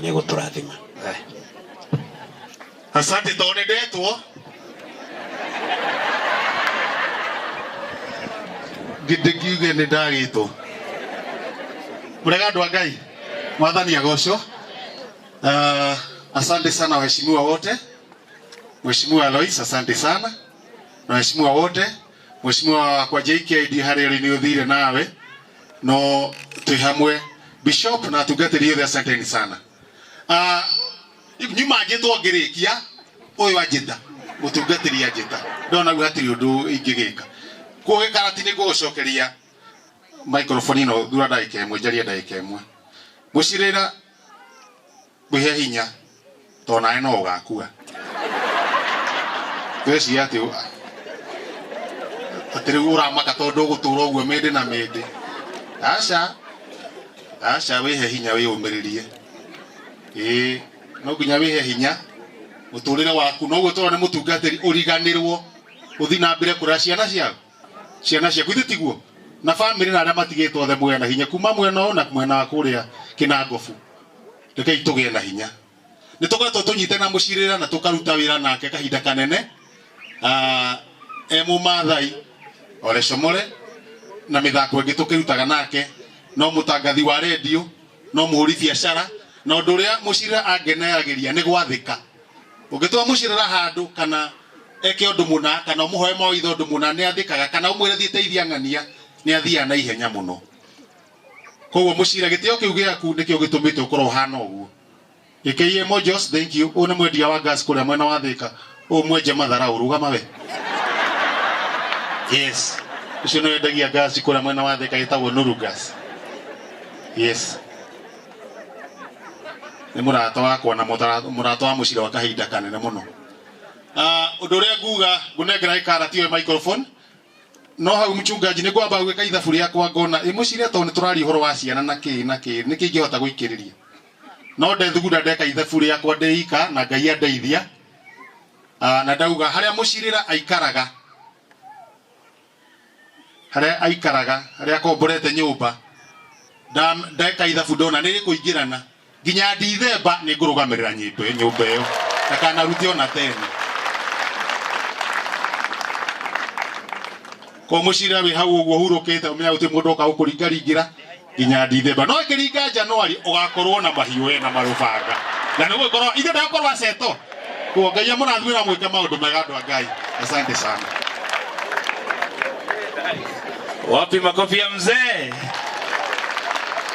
ni guturathima. Asante tone ndetwo gidigiuge ni ndagitwo murega andu Ngai mwathani agocwo. Asante sana waheshimiwa wote. Mheshimiwa Alois, asante sana. Na waheshimiwa wote, Mheshimiwa kwa JKID harĩ ni uthire nawe no tuhamwe Bishop na tugatĩri othe asanteni sana. Nyuma njĩtwo ngĩrĩkia ũyũ anjĩta mũtungatĩri anjĩta ndona hatirĩ ũndũ ingĩgĩka kũgĩkara ti nĩguo gũcokeria microphone ĩno thura ndagĩka ĩmwe njarie ndagĩka ĩmwe mũcirĩra mwĩhe hinya tondũ nawe no ũgakua tweci atĩ atĩrĩ ũramaka tondũ ũgũtũra ũguo mĩndĩ na mĩndĩ. Aca wĩhe hinya wĩyũmĩrĩrie. No nginya wĩhe hinya mũtũrĩre waku no gũtũra nĩ mũtungatĩri ũriganĩrwo ũthi na mbere kũrĩa ciana ciaku itiguo na family na arĩa matigĩtwo othe mwena na hinya kuma mwena na mwena wa kũrĩa Kĩnangobu. Rekei tũgĩe na hinya. Nĩ tũkoretwo tũnyite na mũcirĩra na tũkaruta wĩra nake kahinda kanene. Mũmathai Ole Shomore na mĩthako ĩngĩ tũkĩrutaga nake, no mũtangathi wa radio, no mũhũri biacara, na ũndũ ũrĩa mũcirĩra angenagĩria nĩ gwathĩka. Ũngĩtwa mũcirĩra handũ kana eke ũndũ mũna kana ũmũhoe mawaitha ũndũ mũna nĩ athĩkaga kana ũmwĩre thiĩ teithia ng'ania nĩ athiaga na ihenya mũno. Koguo mũcirĩra gĩtĩo kĩu gĩaku nĩkĩo gĩtũmĩte ũkorwo hana ũguo. Ĩkĩie Mojos, thank you. Ũyũ nĩ mwendia wa gas kũrĩa mwena wa Thĩka. Ũyũ mwenje Mathara ũrugama we. Yes. Ucio nĩ wendagia gas kũrĩa mwena wa Thĩka gĩtagwo Nuru Gas. Yes. Nĩ mũrata wakwa na mũrata wa mũcirĩra wa kahinda kanene mũno. Ũndũ ũrĩa nguga ngũnengera ikarati yo microphone. No hau mchungaji nĩ ngwamba gwĩka ithabu rĩakwa ngona mũcirĩra tondũ nĩ tũrari ũhoro wa ciana na kĩ nĩkĩ ingĩhota gũikĩrĩria. No ndethugunda ndeka ithabu rĩakwa ndĩika na Ngai andeithia. Na ndauga harĩa mũcirĩra aikaraga. Harĩa akomborete nyũmba. Ndeka ithabu ndona nĩ gĩkũingĩrana. Nginya Dithemba nĩ ngũrũgamĩrĩra nyũmba ĩyo. Ndakanarute ona tene. Ko mũcirĩra wĩ hau ũguo hurũkĩte ũmenya gũtirĩ mũndũ oka gũkũringaringĩra nginya Dithemba. No ĩkĩringa Januari ũgakorwo na mahiũ na marũbanga. Na nĩ gũkorwo ithe ndakorwo aceto. Ko Ngai amũrathimĩra mwĩke maũndũ mega andũ a Ngai. Asante sana. Wapi makofi ya mzee?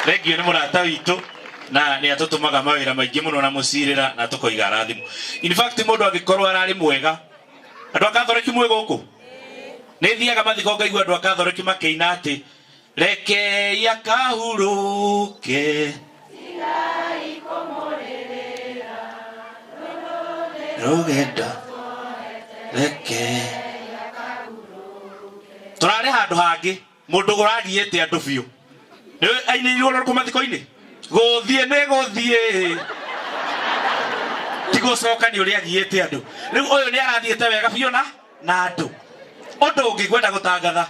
Regio nĩ mũrata witũ na nĩ atũtũmaga mawĩra maingĩ mũno na mũcirĩra na tũkoiga rathimo. In fact mũndũ angĩkorwo ararĩ mwega andũ a Kathoreki mwega gũkũ nĩ thiaga mathiko ngaigua andũ a Kathoreki makĩina atĩ reke yakahurũke tigai kũmũrĩrĩra rũgendo reke tũrarĩ handũ hangĩ mũndũ ũragiĩte andũ biũ ainĩirwo ũrũkũ mathiko-inĩ gũthiĩ nĩ gũthiĩ ti gũcoka nĩ ũrĩa agiĩte andũ rĩu ũyũ nĩ arathiĩte wega biũ na andũ ũndũ ũngĩ ngwenda gũtangatha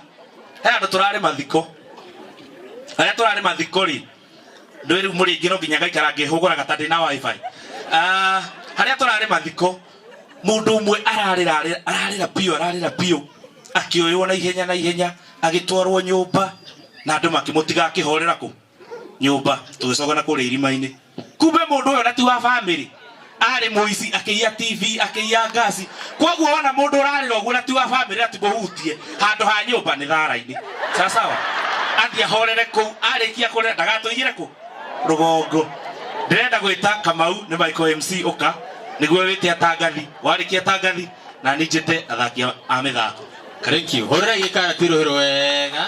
he andũ tũrarĩ mathiko arĩa tũrarĩ mathiko rĩ ndũĩ rĩu mũrĩ aingĩ no nginya ngaikara ngĩhũgũraga ta ndĩ na wifi harĩa tũrarĩ mathiko mũndũ ũmwe ararĩra biũ akĩoywo na ihenya agĩtwarwo nyũmba na andũ makĩmũtiga akĩhorera kũ nyũmba tũgĩcoka na kũrĩa irima-inĩ. Kumbe mũndũ ũyũ ti wa bamĩrĩ arĩ mũici akĩiya TV akĩiya ngasi. Koguo ona mũndũ ũrarĩra ũguo na ti wa bamĩrĩ ati mũhutie handũ ha nyũmba nĩ thara-inĩ. Sawa athi ahorere kũu arĩkia kũrĩa ndagatũigĩre kũ rũgongo. Ndĩrenda gwĩta Kamau nĩ Michael MC ũka nĩguo wĩte atangathi warĩkia atangathi na nĩ njĩte athaki a mĩthako. Thank you. Horera gĩkarati rũhĩrũ wega.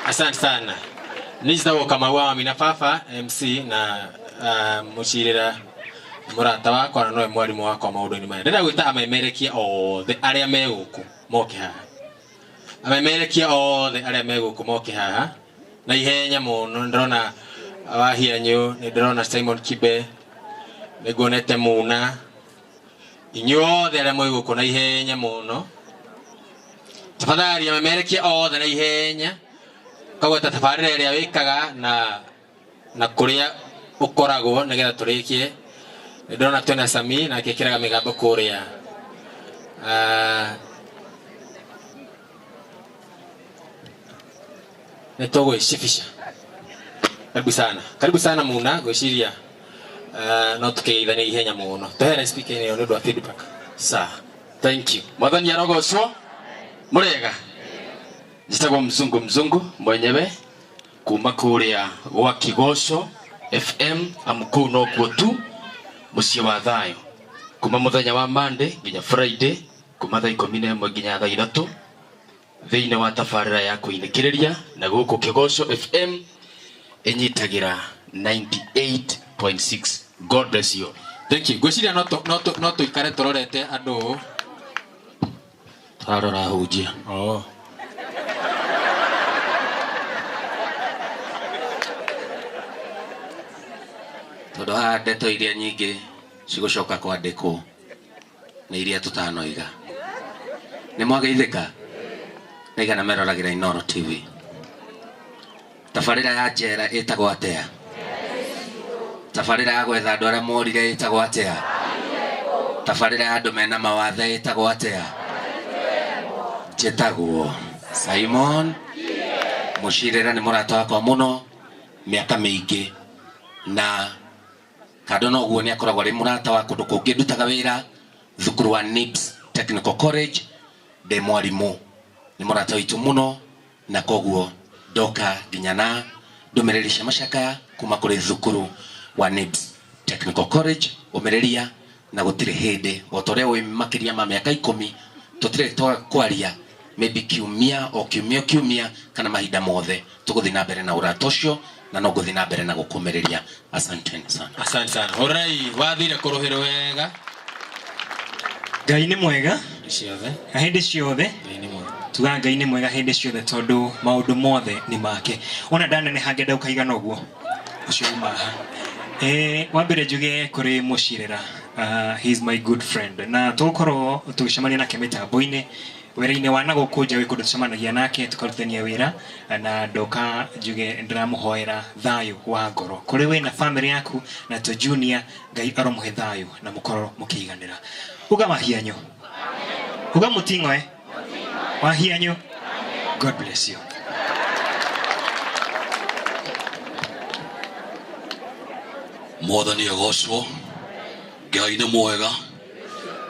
Asante sana. Nĩjitagwo Kamau wa Mina Fafa MC na mũcirĩra mũrata wakwa na nowe mwarimũ wakwa maũndũ-inĩ maya. Ndĩrenda gwĩta amemerekia othe arĩa me gũkũ moke haha. Amemerekia othe arĩa me gũkũ moke haha. Na ihenya mũno ndĩrona Wahianyũ, nĩndĩrona Simon Kibe, nĩnguonete Muna. Inyuothe arĩa mwĩ gũkũ na ihenya mũno. Tafadhali amemerekia othe na ihenya. Kagweta tabarĩra ĩrĩa wĩkaga na kũrĩa ukoragwo nigetha turikie ndona twena Sami na kekiraga migambo kuria netogo ishifisha. Karibu sana Muna gwiciria no tukeithania ihenya muno tuhere speaker ni ndo feedback. Sawa, thank you. Mwathani arogocwo murega njitagwo mzungu mwenyewe kuma kuria gwa Kigosho FM amkuu no kuo tu mucie wa thayo kuma muthenya wa Monday nginya Friday kuma thaa 11 nginya thaa 3 thiine wa tafarira ya kuinekiriria na guku Kigosho FM enyitagira 98.6. God bless you. Thank you. Gwiciria no tuikare turorete andu tarora hujia. Oh. Todo ndeto iria nyingi cigucoka kwandikwo na iria tutanoiga ni mwageithika naiga na meroragira Inooro TV. Tafarira ya njera itagwo atia? Tafarira ya gwetha andu aria morire itagwo atia? Tafarira ya andu mena mawathe itagwo atia? Njitagwo Simon Mushirira, ni murata wakwa muno miaka mingi na kadono guo ni akoragwo ri murata wa kundu kungi ndutaga wira thukuru wa NIBS Technical College de mwarimu. Ni murata witu muno na koguo doka ginyana ndumererisha mashaka kuma kuri thukuru wa NIBS Technical College umereria na gutire hindi otore we makiria ma miaka 10 tutire kwaria maybe kiumia o kiumia kana mahinda mothe tuguthii na mbere na urata ucio na no guthii na mbere na gukumereria. Asante sana. Alright, wathire kuruhiro wega. Ngai ni mwega ciothe hindi ciothe. Tuga Ngai ni mwega hindi ciothe tondu maundu mothe ni make. Ona ndanene hangenda ukaigana uguo ucio umaha. Wambere njuge kuri Mushirira, he is my good friend na tukoro tugicemania nake mitambo-ini wira-ini wa na gukunja wi kundu tucemanagia nake tukarutania wira na ndoka njuge ndiramuhoera thayu wa ngoro kuri we na family yaku na to junior. Ngai aromuhe thayu na mukoro mukiiganira. Uga mahianyo, uga muting'oe mahianyo. God bless you. Mwathani agocwo. Ngai ni mwega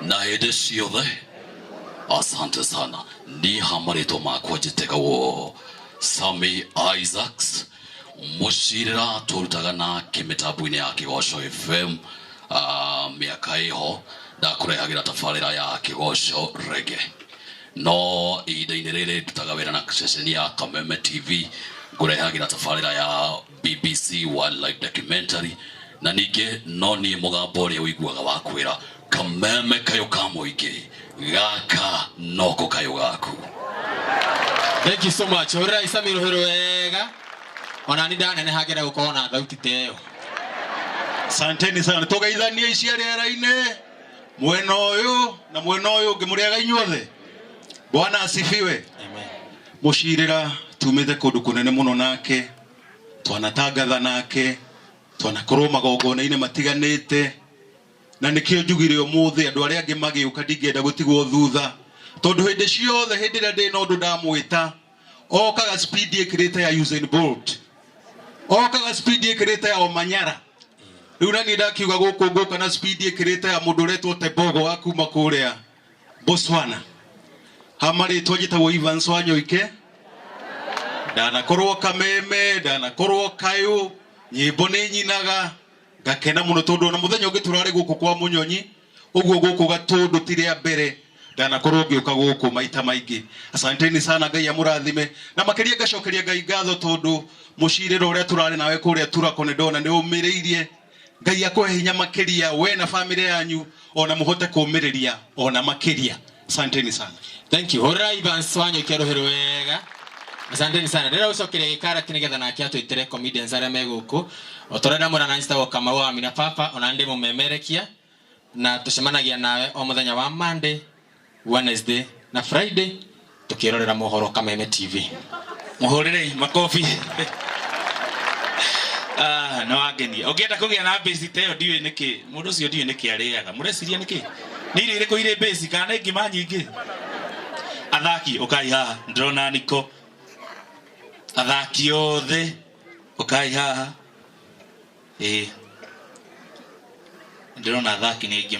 na hindi ciothe. Asante sana. Ni hamarĩtwo makwa njĩtĩkagwo Sami Isaacs Mushirira, tũrutaga nake mĩtambo-inĩ ya Kigosho FM mĩaka ĩho ndakũrehagĩra tabarĩra ya Kigosho Reggae. No ihinda-inĩ rĩrĩ ndutaga wĩra na ceceni ya Kameme TV ngũrehagĩra tabarĩra ya BBC Wildlife Documentary na ningĩ no niĩ mũgambo ũrĩa ũiguaga wa kwĩra Kameme kayo ka mũingĩ gaka noko kayo gaku. Thank you so much. Alright, Sami ruhiro wega. Ona ni ndanene hagera gukorwo na thauti teyo. Asanteni sana. Tugeithanie icia rĩera-inĩ mwena ũyũ na mwena ũyũ ngĩmũrĩaga inyuothe. Bwana asifiwe. Amen. Mushirira tumite kundu kunene muno nake, twanatangatha nake, twanakorwo magongona-inĩ matiganĩte, na nikio njugire umuthi andu aria angi magiuka ndingenda gutigwo thutha tondu hindi ciothe hindi ria ndi na undu ndamwita okaga speed ikirite ya Usain Bolt, okaga speed ikirite ya Omanyara. Riu nani ndakiuga guku kana speed ikirite ya mundu retwo Tebogo wa kuma kuria Botswana. Hamari twajitagwo Evans Wanyoike, ndanakorwo Kameme, ndanakorwo Kayo, nyimbo ni nyinaga gakena muno tondu na muthenya ungi turari guku kwa Munyonyi uguo guku gatundu tiria mbere ndanakorwo ngiuka guku maita maingi. Asanteni sana, Ngai amurathime na makiria ngacokeria Ngai ngatho tondu Mushirira uria turari nawe kuria turako ni ndona ni umiriirie. Ngai akwe hinya makiria we na family yanyu ona muhote kumiriria ona makiria. Asanteni sana. Thank you. Hora Evans Wanyoike ruhiro wega. Asanteni sana. Ndĩra ucokeria gĩkara nĩgetha nake atwĩtĩre comedians arĩa me gũkũ. Otorenda mũrana nĩstagwo Kamau wa Amina Papa ona ndĩ mũmemerekia na tucemanagia nawe o mũthenya wa Monday, Wednesday na Friday tukĩrorera mohoro Kameme TV. Muhurire makofi. no wangenia ũngĩenda kũgĩa na base teo ndiũĩ nĩkĩ mũndũ ũcio ndiũĩ nĩkĩ arĩaga mũreciria nĩkĩ nĩ irio irĩkũ irĩ base kana ngima nyingĩ athaki ũkai haha ndĩrona Niko athaki othe ũkai haha ndĩrona athaki nĩ aingĩ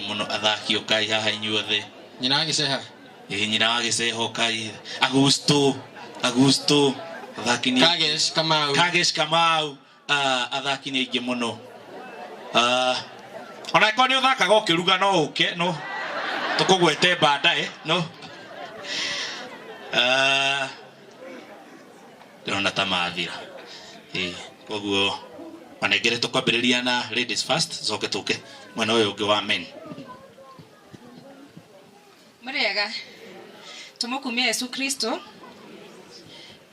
mũno athaki ũkai haha inyuothe nyina wa Gĩceha nyina wa Gĩceha ũkai Augusto athaki nĩ Kagesh Kamau athaki nĩ aingĩ mũno ona ko nĩ ũthakaga ũkĩruga no ũke no tũkũgwete baadaye no ndĩrona ta mathira koguo anengere tũkwambĩrĩria na ladies first zoke tũke mwena ũyũ ũngĩ wa men Murega tumukumia Yesu Kristo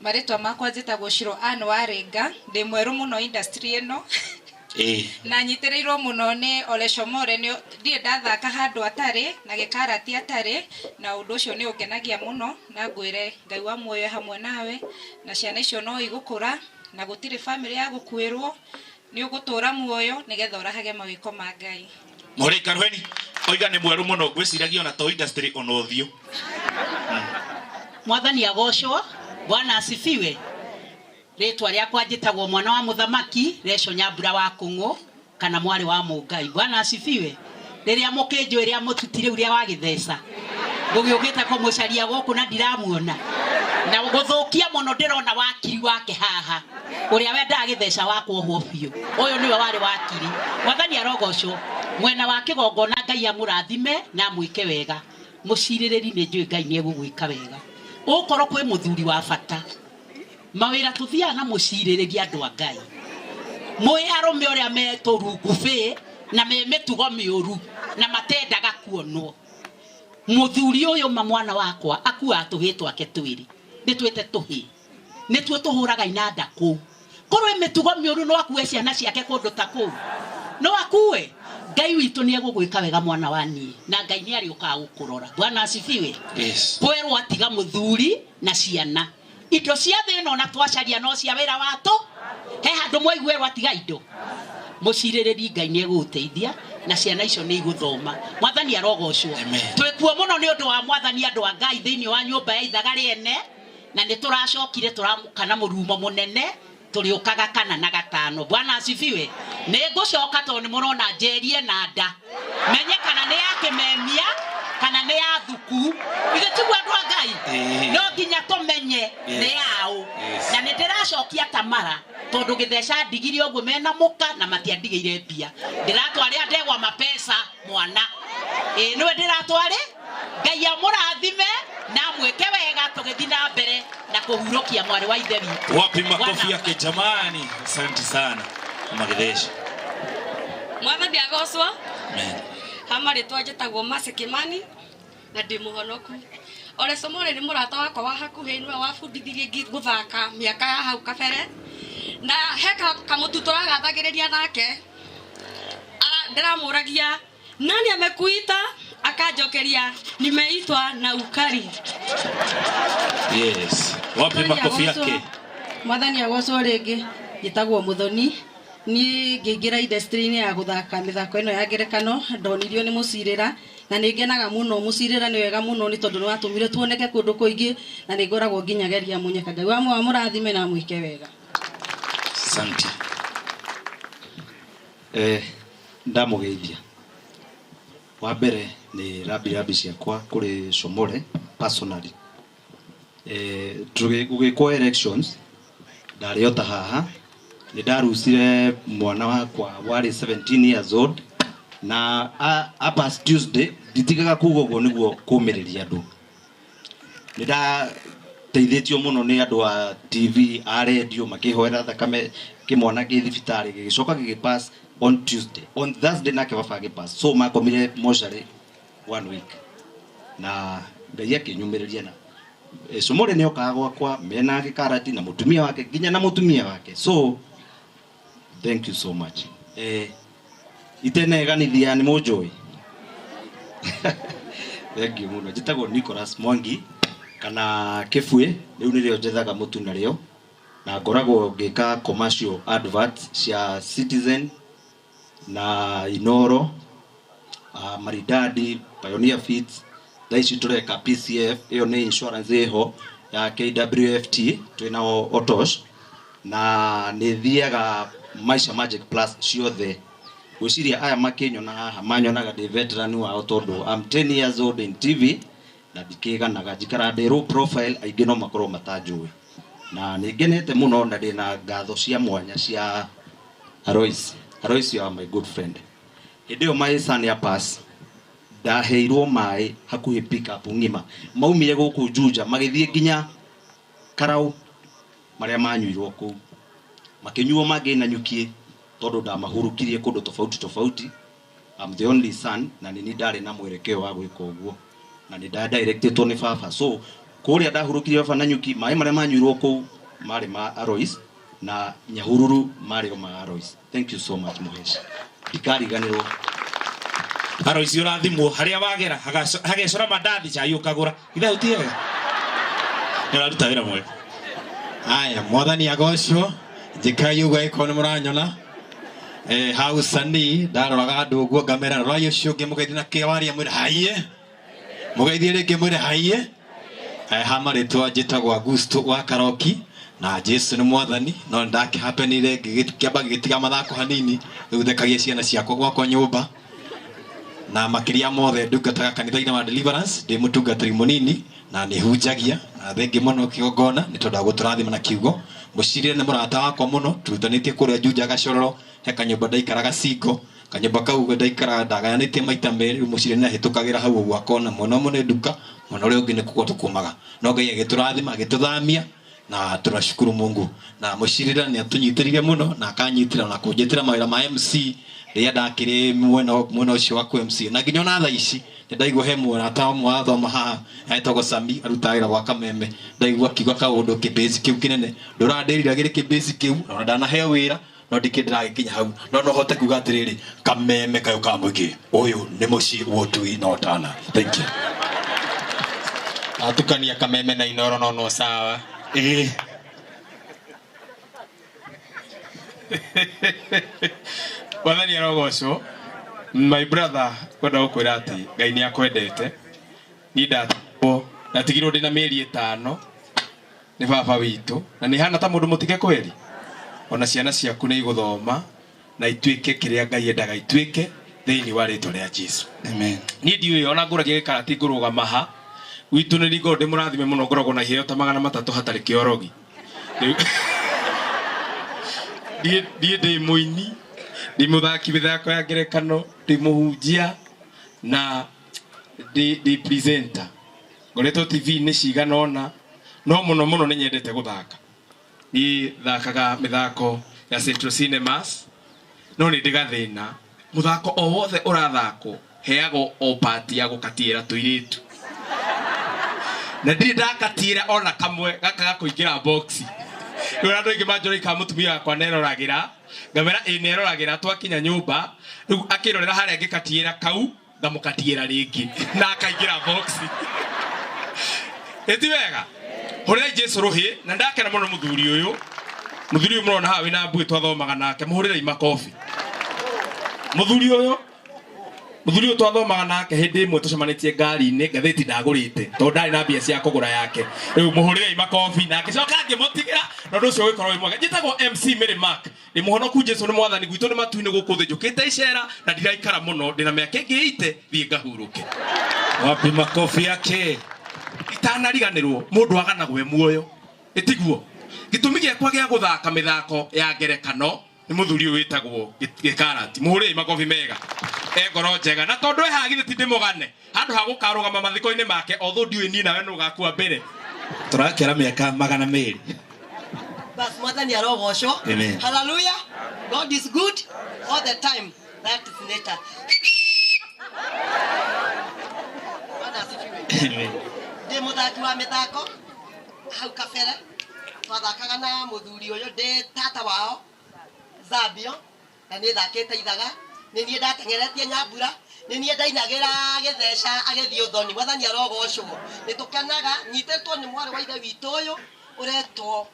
maritwa makwa njĩtagwo Shiro Ann Warenga ndĩ mweru muno industry eno na nyitĩrĩirwo muno nĩ Ole Shomore nĩ ndiĩ ndathaka handũ atarĩ na gĩkarati atarĩ na ũndũ ũcio nĩ ũngenagia muno na ngwĩre Ngai wa muoyo hamwe nawe na ciana icio no igũkũra na gũtirĩ family ya gũkuĩrwo nĩ ũgũtũra muoyo nĩgetha ũrahage mawĩko ma Ngai Mũrĩ Karweni oiga nĩ mweru muno ngwĩciragia ona to industry ona ũthiũ Mwathani agocwo Bwana asifiwe Rĩtwa rĩakwa njĩtagwo mwana wa mũthamaki Resho Nyambura wa Kũng'ũ kana mwari wa Mũngai Bwana asifiwe rĩrĩa mũkĩnjũĩrĩa mũtuti rĩu rĩa wa Gĩtheca gũgĩũkĩte kũmũcaria gũkũ na ndiramuona na gũthũkia mũno ndĩrona wakiri wake haha ũrĩa wendaga Gĩtheca wakwohwo biũ ũyũ nĩwe warĩ wakiri Mwathani arogocwo mwena wa kĩgongona Ngai amũrathime na mwĩke wega mũcirĩrĩri nĩ njũĩ Ngai nĩ egũgwĩka wega ũkorwo kwĩ mũthuri wa bata mawĩra tũthiaga na mũcirĩrĩria andũ a Ngai mwĩ arũme ũrĩa metũrungubĩ na mĩtugo mĩũru na matendaga kuonwo mũthuri ũyũ mwana wakwa akua tũhĩ twake twĩrĩ nĩtwĩte tũhĩ nĩtuo tũhũraga inanda kũu korwo mĩtugo mĩũru no akue ciana ciake kũndũ ta kũu no akue Ngai witũ nĩ egũgwĩka wega mwana wa niĩ na Ngai nĩ arĩũkaga gũkũrora Bwana asifiwe kwerwo atiga mũthuri na ciana indo cia thĩ ĩno na twacaria no cia wĩra watũ he handũ mwaiguĩrwo atiga indo mũcirĩrĩri Ngai nĩ egũgũteithia na ciana icio nĩ igũthoma Mwathani arogocwo twĩkuo mũno nĩ ũndũ wa Mwathani andũ a Ngai thĩinĩ wa nyũmba ya ithaga rĩene na nĩ tũracokire tũramũkana mũrumo mũnene tũrĩũkaga kana na gatano Bwana asifiwe nĩ ngũcoka tondũ nĩ mũrona njerie na nda menye kana nĩ ya kĩmemia kana nĩ ya thuku ithe tigwa andũ a Ngai no nginya tũmenye nĩ yaũ na nĩ ndĩracokia Tamara tondũ Gĩtheca ndigiri ũguo mena mũka na matiandigĩire mbia ndĩratwarĩra ndegwa mapesa mwana nĩwe ndĩratwarĩ Ngai amũrathime na mwĩke wega tũgĩthiĩ na mbere na kũhurũkia mwarĩ wa ithe witũ wapi makofi yake jamani asante sana Magĩtheca Mwathani agocwo hama rĩtwa njĩtagwo Mercy Kimani na ndĩ mũhonoku Ole Shomore nĩ mũrata wakwa wa hakuhĩ nĩwe wabundithirie gũthaka mĩaka ya hau kabere na he kamũtu tũragathagĩrĩria nake ndĩramũragia nani amekuita akajokeria nimeitwa na ukari yes wapi makofi yake Mwathani agocwo rĩngĩ njĩtagwo Mũthoni ni ngĩingĩra industry-inĩ ya gũthaka mĩthako ĩno ya ngerekano ndonirio nĩ mũcirĩra na nĩ ngenaga mũno mũcirĩra nĩ wega mũno nĩ tondũ nĩ watũmire tuoneke kũndũ kũingĩ na nĩ ngoragwo nginyageria mũnyeka Ngai wa mũrathime na mwĩke wega asante ndamugeithia wa mbere ni rabi ciakwa kuri Shomore personally tugĩkwo elections ndariota haha ni ndarucire mwana wakwa warĩ 17 years old na past Tuesday nditigaga kuga ũguo nĩguo kũmĩrĩria andũ ni ndateithĩtio mũno nĩ andũ a TV a radio makĩhoera thakame kĩmwana gĩ thibitarĩ gĩgĩcoka gĩgĩpass on Tuesday on Thursday nake baba agĩpass so makomire mocarĩ 1 week na Ngai akĩnyumĩrĩria na Shomore nĩ okaga gwakwa mena gĩkarati na mũtumia wake nginya na mũtumia wake so thank you so much iteneganithia nĩ mũnjũĩ thank you mũno njĩtagwo Nicholas Mwangi kana Kĩbuĩ rĩu nĩrĩo njethaga mũtu narĩo na ngoragwo ngika commercial adverts cia Citizen na Inoro, Maridadi, Pioneer Feeds. Thaici tureka PCF, iyo ni insurance iho ya KWFT, twinao Otosh, na ni thiaga Maisha Magic Plus ciothe. Gwiciria aya makinyona haha manyonaga ndi veteran wao tondu I'm 10 years old in TV na ndikiganaga njikara ndi low profile, aingi no makorwo matanjui, na ningenete muno na ndina ngatho cia mwanya cia Alois. Alois, you are my good friend. Idio mai san ya pass ndaheirwo mai hakuhi pick up ngima maumire guku Juja magithie nginya Karau maria manyuirwo ku makinyuo magi na nyukie tondu ndamahurukirie kundu tofauti. I'm the only son na nini ndari na mwerekeo wa gwika uguo na ni directed ni baba, so kuria ndahurukirie baba na nyuki mai maria manyuirwo ku mari ma Alois na Nyahururu mari ma Alois. Thank you so much Muhesh. Ikari ganiro Alois urathimwo haria wagera hagecora mandathi cha yukagura itha utiega nira ruta wira mwe. Aya mwathani agocwo njikayuga ikone muranyona hausani ndaroraga andu guo ngamera royo cio ngimugeithia na kiwaria mwire haiye mugeithie ringi mwire haiye hamaritwa njitagwo Augusto wa Karoki na Jesu ni mwathani no ndake happenire ngikiamba gitiga mathako hanini thekagia ciana ciakwa gwakwa nyumba na makiria mothe ndungataga kanitha-ini wa Deliverance ndi mutungatiri munini na ni hunjagia na thengi muno kiogona ni tondu guturathima na kiugo mucirire ni murata wakwa muno turutanitie kuria Juja Gacororo he kanyumba ndaikaraga Singo kanyumba kau ndaikara ndagayanitie maita meri mucirire na hitukagira hau uguo akona muno muno nduka muno uri ungi ni kugo tukumaga no Ngai agiturathima agituthamia na turashukuru Mungu na mucirire ni atunyitiririe muno na akanyitira na kunjitira mawira ma MC ria ndakiri mwena ucio wa MC na nginya na thaa ici ndaigua he murata umwe athoma haha etagwo Sami arutagira gwa Kameme ndaigua kiuga kaundu kibase kiu kinene ndurandirira giri kibase kiu na ndanaheo wira no ndikindira gikinya hau no hote kuga atiriri Kameme kayo ka muingi uyu ni muci wotui no tana. Thank you. Atukania Kameme na Inoro no sawa Wathani arogocwo my brother kwenda gukwira ati Ngai ni akwendete ni ndatwo natigirwo ndina mieri 5 ni baba witu na ni hana ta mundu mutige kweri ona ciana ciaku ni iguthoma na ituike kiria Ngai endaga ituike thiini wa ritwa ria Jesu. Amen. Ni ndiwe ona nguragia gikarati nguruga maha witu ni rigo ndi murathime muno ngoragwo na heo ta 300 hatari kiorogi ndi muini ndi muthaki mithako ya ngerekano ndi muhunjia na ndi presenter ngoretwo TV ni cigana ona no muno ni nyendete guthaka ni thakaga mithako ya Central Cinemas no ni ndigathina muthako o wothe urathako heago o party ya gukatiira tuiritu na ndi ndakatiira ona kamwe gaka kuingira boxi ura ndo ingimanjora ikamutumia kwa neroragira ngamera ineroragira twakinya nyumba riu akirorera haria ngikatiira kau ngamukatiira ringi na akaingira boxi eti wega hore Jesu rohi na ndakena muno muthuri uyu murona hawe na mbuĩ twathomaga nake muhurire makofi muthuri uyu twathomaga nake hindi imwe tucemanitie ngari-ini ngathĩti ndagũrĩte tondũ ndarĩ na mbia cia kũgũra yake rĩu muhurire makofi na ngĩcoka ngĩmũtigĩra na ũndũ ũcio ũgĩkorwo wĩ mwega njĩtagwo MC Mary Mark ndĩ mũhonoku Jesu nĩ mwathani gwitũ nĩ matu-inĩ gũkũ thĩ njũkĩte icera na ndiraikara mũno ndĩna mĩaka ĩngĩ 80 thiĩ ngahurũke wapi makofi yake itanariganĩrwo mũndũ aganagwo e muoyo ĩtiguo gĩtũmi gĩakwa gĩa gũthaka mĩthako ya ngerekano nĩ mũthuri ũyũ wĩtagwo Gĩkarati muhurire makofi mega ngoro njega na tondu ehagire ti ndimugane handu ha gukarugama mathiko-ini make although ndiwe ni nawe no gakua mbere turakera miaka 200 bas mwathani arogocwo. Hallelujah. God is good all the time. That is later. Ndi muthaki wa mithako hau kabere twathakaga na muthuri uyu ndi tata wao Zabio na ni thakite ithaga ni nie ndatengeretie Nyambura ni nie ndainagira githesha agithii uthoni mwathani arogocwo ni tukenaga nyitetwo ni mwari wa ithe witu uyu uretwo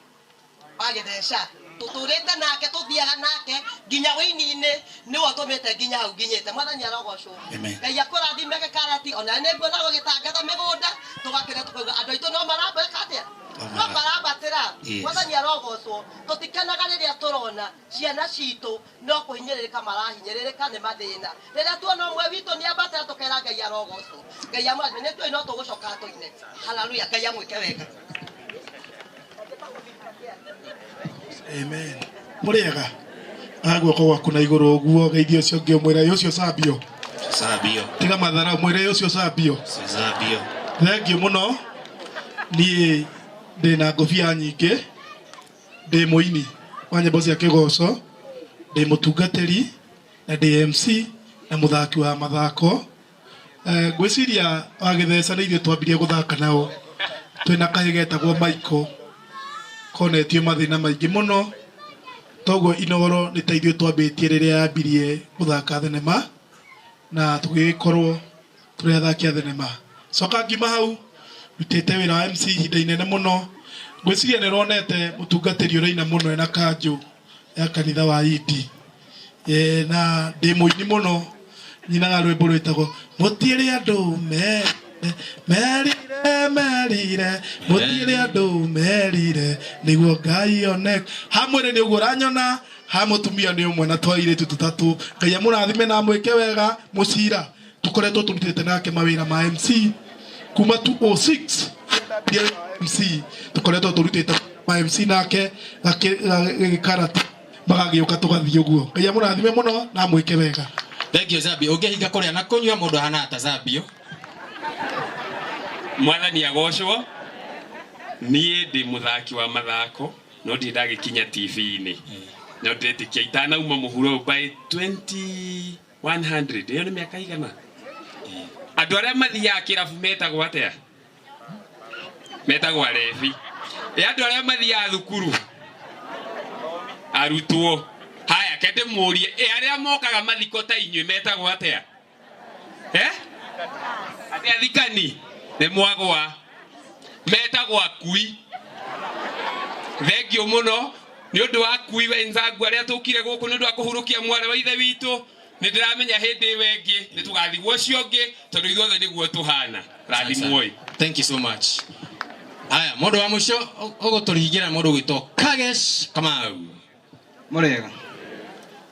agethesha tuturite nake tuthiaga nake nginya wini-ini niwe utumite nginya hau nginyite mwathani arogocwo ngai akurathime Karati ona niguo na gugitangatha migunda tugakire tukauga andu aitu no marambeka atia no marambatira mwathani arogocwo tutikenaga riria turona ciana citu no kuhinyiririka marahinyiririka ni mathina riria tuona umwe witu ni ambatira tukera ngai arogocwo ngai amwathime ni tui no tugucoka tuine haleluya ngai amwike wega. Amen. Muriega. Guoko gwaku na iguru uguo geithio ucio ngi mwira ucio Sabio. Sabio. Tiga mathara mwira ucio Sabio. Sabio. Thengiu muno. Ni ndina ngobia nyingi. Ndi muini wa nyimbo cia kigoco. Ndi mutungatiri na ndi MC na muthaki wa mathako. Gwiciria wagithesa na ithuĩ twambirie guthaka nao. Twina kahigetagwo Michael. Konetio mathina maingi muno toguo inogoro ni taithio twambitie riria yambirie guthaka thenema na tugikorwo turi athaki a thenema coka ngima hau rutite wira wa MC hinda inene muno ngwiciria ni ronete mutungatiri uraina muno ena kanju ya kanitha wa Idi na ndi muini muno nyinaga rwimbo rwitagwo mutiire andu merire mutire andu merire niguo ngai one hamwe ni uguo ranyona ha mutumia ni umwe na twaire tutatu ngai amurathime na mwike wega mucira tukoretwo turutite nake mawira ma MC kuma 206 MC tukoretwo turutite ma MC nake Karati magagiuka tugathii uguo ngai amurathime muno na mwike wega. Thank you Zabio. Ungehinga kuria na kunywa mundu hana ta Zabio. Mwathani agocwo nie ndi muthaki wa mathako no ndi ndagikinya TV-ini no ndetikia itanauma muhuro by 2100 iyo ni miaka igana andu aria mathiaga kirabu metagwo atia metagwo arebi andu aria mathiaga thukuru arutwo haya kende murie aria mokaga mathiko ta inywe metagwo atia atia thikani ne mwagwa metagwo akui thengio muno ni undu wa akui wenzangu aria tukire guku ni undu wa kuhurukia mware wa ithe witu ni ndiramenya hindi wengi ni tugathigwo cio ngi tondu ithuothe niguo tuhana rathimoi. Thank you so much. Aya mundu wa mucio uguturingira mundu gwitwo Kagesh Kamau.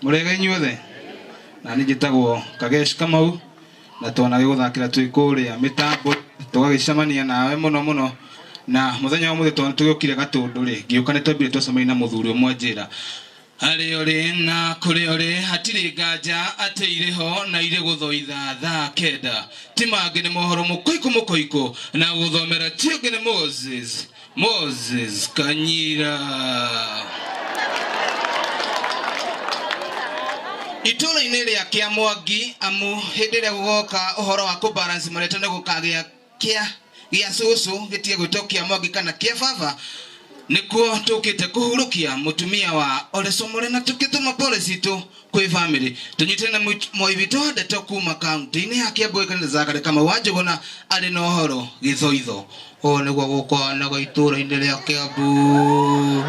Murega inyuothe na ni njitagwo Kagesh Kamau na twana giguthakira twi kuria mitambo tugagicamania nawe muno na muthenya wa muthe twana tugukire gatundu ri ngiuka ni twambire twacamania na muthuri umwe njira ari ori na kuri ori hatiri nganja ati iriho na ire guthoitha thaa kenda timangi ni mohoro mukoiko na guthomera tiungi ni Moses Kanyira. Itũra-inĩ rĩa kĩa Mwangi amu hĩndĩ ĩrĩa gũgoka ũhoro wa kũbalance marĩtwa nĩ gũkagĩa gĩa cũcũ gĩtige gwĩtwo kĩa Mwangi kana kĩa baba nĩkuo tũkĩte kũhurũkia mũtumia wa Ole Somore na tũkĩtũma policy itũ kwĩ family tũnyitĩte na Moi witũ ndeto kuma kaunti-inĩ ya Kiambu kanitha Zakari Kamau wa Njũgũna arĩ na ũhoro gĩthoitho ũũ nĩguo gũkwanagwo itũra-inĩ rĩa Kiambu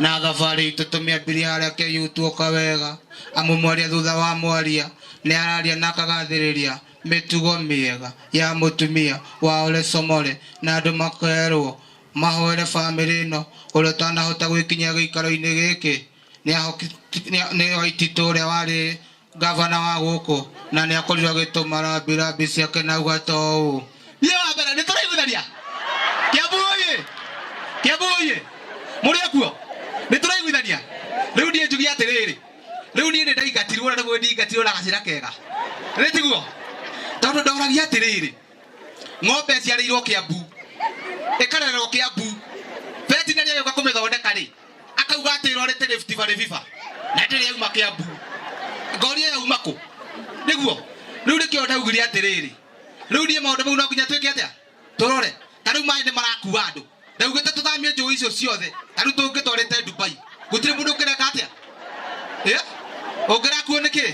na thabarĩ itũ tũmĩambirie harĩa Kĩyũ tuoka wega amu mwaria thutha wa mwaria nĩ araria na akagathĩrĩria mĩtugo mĩega ya mũtumia wa Ole Somore na andũ makerwo mahoere family ĩno ũrĩa ũtanahota gwĩkinyia gĩikaro-inĩ gĩkĩ nĩ Waititũ ũrĩa warĩ gavana wa gũkũ na nĩ akorirwo agĩtũma rambirambi ciake na uga ta ũũ niĩ wa mbere nĩ tũraiguithania Kiambu ũyĩ mũrĩ akuo nĩ tũraiguithania rĩu niĩ njuge atĩrĩrĩ rĩu niĩ nĩ ndaingatirwo na nĩguo ndingatirwo na gacĩra kega nĩ tiguo tondũ ndoragia atĩrĩrĩ ng'ombe ciarĩirwo Kiambu ĩkarererwo Kiambu veterinary agĩũka kũmĩthondeka rĩ akauga atĩ ĩrorete Rift Valley Fever na ndĩrĩ yauma Kiambu ngoria yauma kũ nĩguo rĩu nĩkĩo ndaugire atĩrĩrĩ rĩu niĩ maũndũ mau no nginya twĩke atĩa tũrore ta rĩu maĩ nĩ marakua andũ ndaugĩte tũthamie njũĩ icio ciothe ta rĩu tũngĩtwarĩte Dubai gũtirĩ mũndũ ũkĩreka atĩa ũngĩrakuo nĩkĩ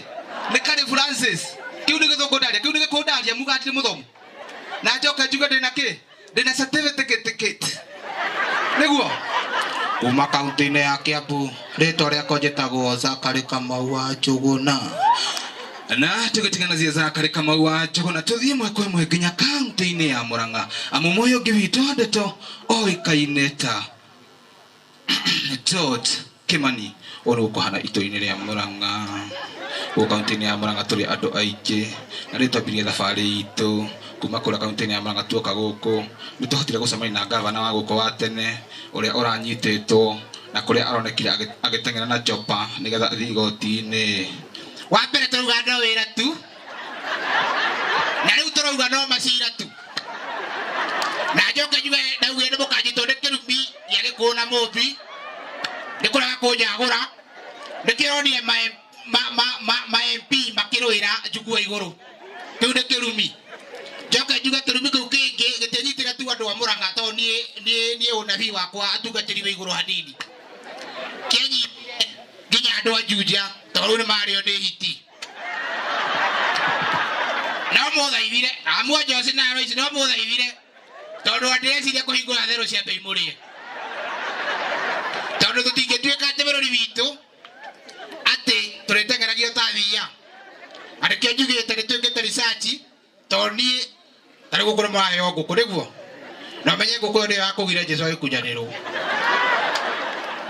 nĩ Kari Francis kĩu nĩ gĩthũngũ ndaria kĩu nĩ gĩkũndũ ndaria muga atĩ mũthomu na njoke njuge ndĩna kĩ ndĩna certificate nĩguo kuma kaunti-inĩ ya Kiambu rĩtwa rĩakwa njĩtagwo Zakari Kamau wa Njũgũna na tũgĩtiganagia Zakari Kamau wa Njũgũna tũthiĩ ĩmwe kwa ĩmwe nginya kaunti-inĩ ya Mũrang'a amu mũyũ ũngĩ witũ ndeto oĩkaine ta George Kimani ũrĩ ũkũhana itũra-inĩ rĩa Mũrang'a gũkũ kaunti-inĩ ya Mũrang'a tũrĩ andũ aingĩ na rĩtwambirie thabarĩ itũ kuma kũrĩa kaunti-inĩ ya Mũrang'a tuoka gũkũ nĩ tũhotire gũcemania na ngavana wa gũkũ wa tene ũrĩa ũranyitĩtwo na kũrĩa aronekire agĩteng'era na chopa nĩgetha athiĩ igoti-inĩ. Wa mbere tũrauga no wĩra tu na rĩu tũrauga no macira tu na njoke njuge ndaugire nĩ mũkanjĩtwo nĩ kĩrumi gĩa Gĩkũyũ na Mũmbi nĩ kũrega kũnjagũra nĩkĩronie ma MP makĩrũĩra njugua igũrũ kĩu nĩ kĩrumi njoke njuge kĩrumi kĩu kĩngĩ gĩtinyitĩre tu andũ a Mũrang'a tondũ niĩ ũnabii wakwa atungatĩri wĩ igũrũ hanini kĩanyitire nginya andũ a Juja tondũ nĩ marĩo nĩ hiti no mũthaithire amua Joyce na Royce no mũthaithire tondũ andĩreciria kũhingũra therũ cia mbei mũrĩe tondũ tũtingĩtuĩka atĩ bũrũri witũ atĩ tũrĩteng'eragio ta thia arĩkĩo njugĩte nĩtwĩkĩte research tondũ niĩ tarĩ gũkũ nĩ maraheo ngũkũ nĩguo na menye ngũkũ ĩyo nĩyo yakũgire Jesũ agĩkunjanĩrwo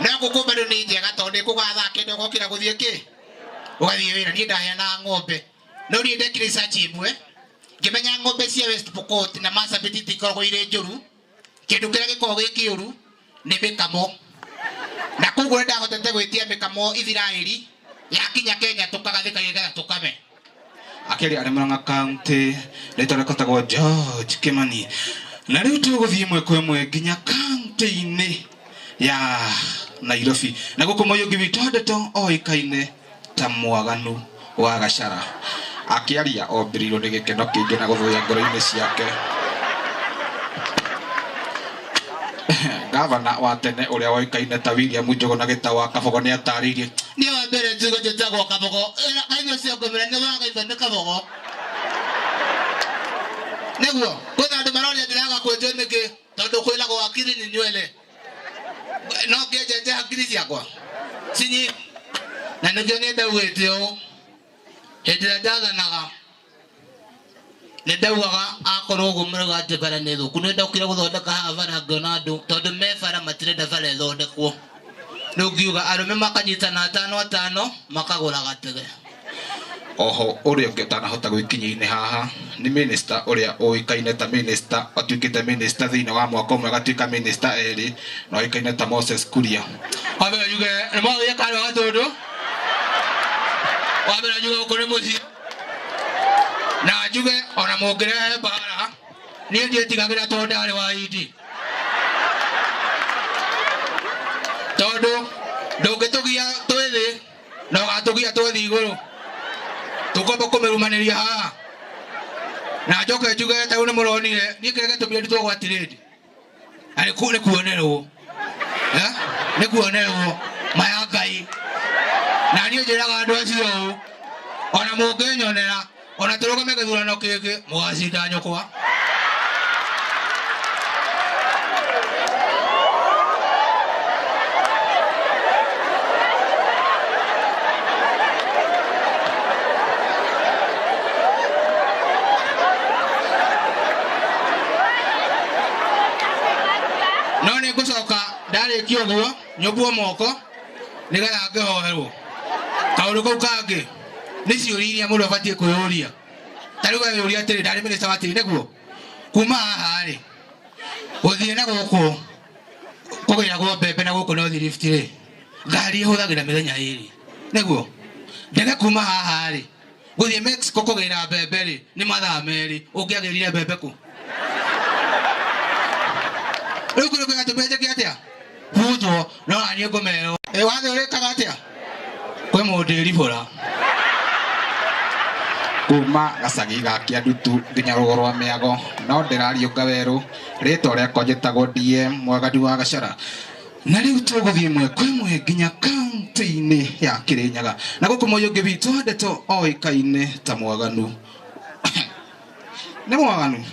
no ngũkũ bado nĩ njega tondũ nĩkũgatha kĩndũ ũgokĩra gũthiĩ kĩ ũgathiĩ wĩra niĩ ndaheana ng'ombe no niĩ ndekire research ĩmwe ngĩmenya ng'ombe cia West Pokot na Marsabit itikoragwo irĩ njũru kĩndũ kĩrĩa gĩkoragwo gĩ kĩũru nĩ mĩkamo na koguo ndahotete gwĩtia mĩkamo Ithiraĩri yakinya Kenya tũkagathĩka nĩgetha tũkame akĩrĩ arĩ Mũrang'a kaunti rĩtwa rĩkotagwo George Kimani na rĩu tũgũthiĩ ĩmwe kwa ĩmwe nginya kaunti-inĩ ya Nairobi na gũkũ mũyũ ũngĩ witũ ndeto oĩkaine ta Mwaganu wa Gachara akĩaria ombĩrĩirwo nĩ gĩkeno kĩingĩ na gũthũya ngoro-inĩ ciake gavana wa tene ũrĩa woĩkaine ta William Njũgũna Gĩtaũ Kabogo nĩ atarĩirie niĩ wa mbere njugo njĩtagwo Kabogo kaigua cio ngũmĩra nĩ wagaithwo nĩ Kabogo nĩguo kwĩna andũ maroria ndĩraga kwenjwo nĩkĩ tondũ kwĩragwo akiri nĩ nywele no ngĩenjeje hakiri ciakwa cinyi na nĩkĩo niĩ ndaugĩte ũũ hĩndĩ ĩrĩa ndathanaga nĩ ndaugaga akorwo ũguo mũrauga atĩ bara nĩ thũku nĩ ndokire gũthondeka haha bara ngĩona andũ tondũ me bara matirenda bara ĩthondekwo rĩu ngiuga arũme makanyitana atano makagũra gatege oho ũrĩa ũngĩ ũtanahota gwĩkinyia-inĩ haha nĩ minister ũrĩa ũĩkaine ta minister atuĩkĩte minister thĩinĩ wa mwaka ũmwe agatuĩka minister erĩ na oĩkaine ta Moses Kuria wambere njuge nĩ mũthia karĩ wa Gatũndũ wambere njuge gũkũ nĩ mũciĩ na njuge ona mũngĩrehe mbara niĩ ndiĩtigagĩra tondũ ndarĩ wa Idi tondũ ndũngĩtũgia twĩ thĩ na ũgatũgia twĩthi igũrũ tũkomba kũmĩrumanĩria haha na njoke njuge ta rĩu nĩ mũronire niĩ kĩrĩa gĩtũmire ndutwo atirĩndi na nĩ kuonerwo nĩ kuonerwo maya Ngai na niĩ njĩraga andũ acio ũũ ona mũngĩnyonera ona tũrũgame gĩthurano kĩngĩ mũgacinda nyũkwa no nĩ ngũcoka ndarĩkia ũguo nyũmbwo moko nĩgetha ngĩhoerwo kaũndũ kau kangĩ nĩ ciũria iria mũndũ abatiĩ kwĩyũria ta rĩu we yũria atĩrĩ ndarĩ mĩnĩsta wa tĩri nĩguo kuma haha rĩ gũthiĩ na gũkũ kũgĩragwo mbembe na gũkũ North Rift rĩ ngari ĩhũthagĩra mĩthenya ĩrĩ nĩguo ndege kuma haha rĩ gũthiĩ Mexico kũgĩra mbembe rĩ nĩ mathaa merĩ ũngĩagĩrire mbembe kũ rĩu kũrĩ kwĩga tũmenjeke atĩa hutwo no naniĩ ngũmerwo wathe ũrĩkaga atĩa kwĩ mũndũ ĩribũra kuma gacagi ga Kĩandutu nginya rũgo rwa Mĩago no ndĩrariũnga werũ rĩtwa rĩakwa njĩtagwo DM Mwaganu wa Gachara na rĩu tũgũthiĩ ĩmwe kwa ĩmwe nginya kaunti-inĩ ya Kĩrĩnyaga na gũkũ mũyũ ũngĩ witũ ndeto oĩkaine ta Mwaganu nĩ Mwaganu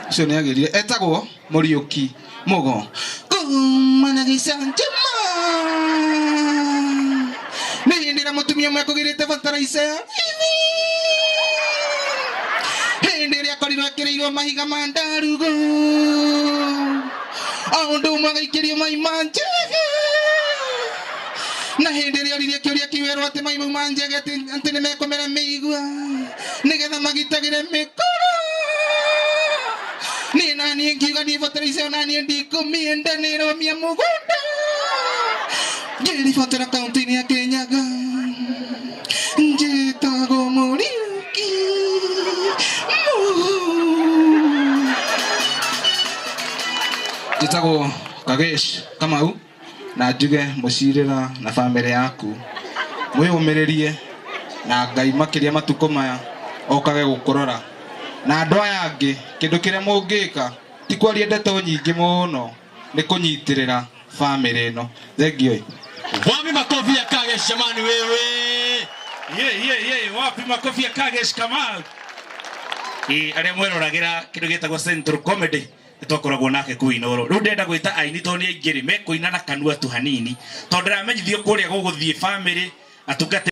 ũcio nĩ agĩrire etagwo Mũriũki Mũgo kuma na gĩcanjama Hindira mutumia mwe kugirite fertilizer. Hindira korirwo akirirwo mahiga mandarugo. Aundu magaikirio mai manje. Na hindira riria kiuria kiwerwo ati mai manje ati ni mekomera meigua. Nigetha magitagire mikoro. Ni nani ngiuga ni fertilizer nani ndikumienda niromia mugunda. Geri fatera kaunti ni ya Kenyaga. Njitago Muriuki. Njitago Kagesh Kamau na njuge mucirira na family yaku. Mwiumirerie na Ngai makiria matuko maya okage gukurora. Na andu aya angi kindu kiria mungika ti kwaria ndeto nyingi muno ni kunyitirira family ino. Thengio. Wapi makofi ya Kagesh jamani wewe? Wapi makofi ya Kagesh Kamau? Aria mweroragira kindu gitagwo Central Comedy itokoragwo nake kuinoro. Riu ndenda gwita aini to ni aingiri mekuina na kanua tu hanini. Tondu ndamenyithio kuria guguthie family atungate